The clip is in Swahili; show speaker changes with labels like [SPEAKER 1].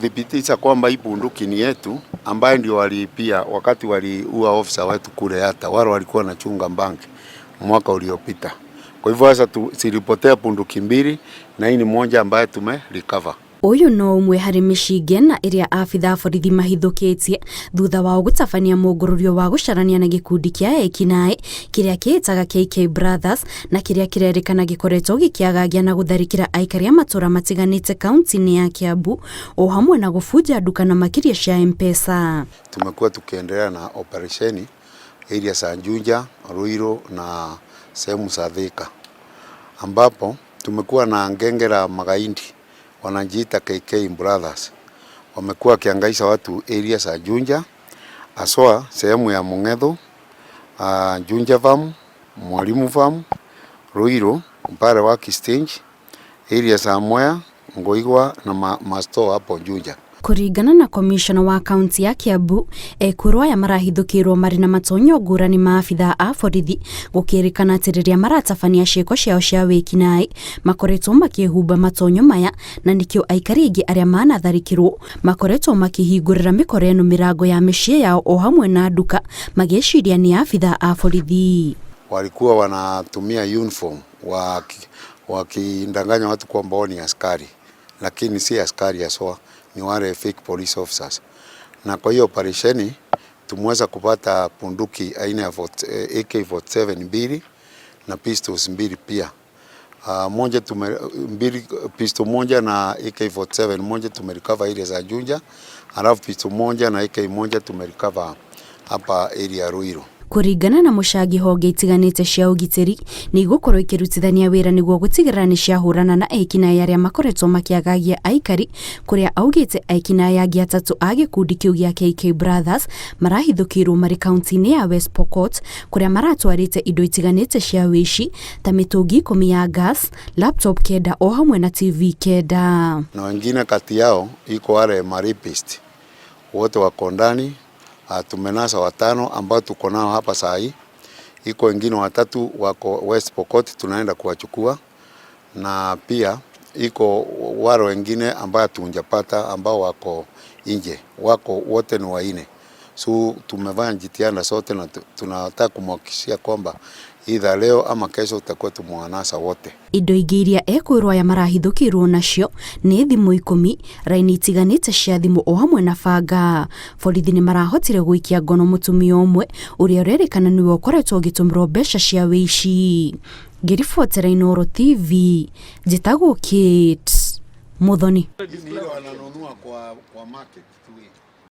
[SPEAKER 1] kudhibitisha kwamba hii bunduki ni yetu, ambaye ndio walipia wakati waliua ofisa wetu kule, hata wale walikuwa na chunga banki mwaka uliopita. Kwa hivyo sasa zilipotea bunduki mbili na hii ni moja ambaye tumerecover.
[SPEAKER 2] Uyu no umwe hari mishinge na iria abitha borithi mahithukitie thutha wa gutabania mugururio wa gucarania na gikundi kia ekinae kiria kiitaga KK Brothers na kiria kirerikana gikoretwo gikiagagia na gutharikira aikari a matura matiganite kaunti-ini ya Kiambu o hamwe na gubuja duka na makiria cia M-Pesa.
[SPEAKER 1] Tumekuwa tukiendelea na operesheni area za Juja, Ruiru na sehemu za Thika, ambapo tumekuwa na ngenge la magaidi wanajiita KK Brothers. Wamekuwa wakihangaisha watu area za Juja, aswa sehemu ya Mung'etho, Juja Farm, Mwalimu Farm, Ruiru, mpare wa Kistinge, area za Mwea, Ngoigwa na Masto hapo Juja.
[SPEAKER 2] Kuringana na komishona wa kaunti ya Kiambu, ekurwa ya marahithukirwo mari na matonyo ngurani maabitha a borithi gukirikana atiriria maratabania ciiko ciao cia wikinae makoretwo makihumba matonyo maya, na nikio aikari aingi aria manatharikirwo makoretwo makihingurira mikore eno mirango ya micii yao o hamwe na duka magiciria ni abitha a borithi.
[SPEAKER 1] Walikuwa wanatumia uniform wakindanganya watu kwamba ni askari, lakini si askari aswa, ni wale fake police officers. Na kwa hiyo operesheni tumeweza kupata bunduki aina ya AK47 mbili na pistols mbili pia. Pistol moja na AK47 moja tumerecover ile za Juja, alafu pistol moja na AK moja tumerecover hapa area Ruiru.
[SPEAKER 2] Kuringana na mucagi honge itiganite cia ugitiri ni gukorwo ikirutithania wira niguo gutigirira ni ciahurana na ekinae aria makoretwo makiagagia aikari, kuria augite ekinae angi atatu a gikundi kiu gia KK Brothers marahithukirwo mari kaunti-ini ya West Pokot, kuria maratwarite indo itiganite cia wici ta mitungi 10 ya gas, laptop kenda o hamwe na TV kenda.
[SPEAKER 1] Na wengine kati yao iko wale maripist wote wako ndani. Tumenasa 5 ambao tuko nao hapa saa hii. Iko wengine 3 wako West Pokot, tunaenda kuwachukua, na pia iko wale wengine ambao tunjapata ambao wako nje, wako wote ni 4. So tumevanya jitihada sote na tunataka kumhakikishia kwamba either leo ama kesho tutakuwa tumwanasa wote.
[SPEAKER 2] Indo ingi iria ekwirwo ya marahithukirwo nacio ni thimu 10, raini itiganite cia thimu o hamwe na banga. Borithi ni marahotire guikia ngono mutumia umwe uria urerikana niwe ukoretwo ugitumirwo mbeca cia wici. Ngiribotera Inooro TV, njitagwo Kate Muthoni.
[SPEAKER 1] Ndio ananunua kwa market tu.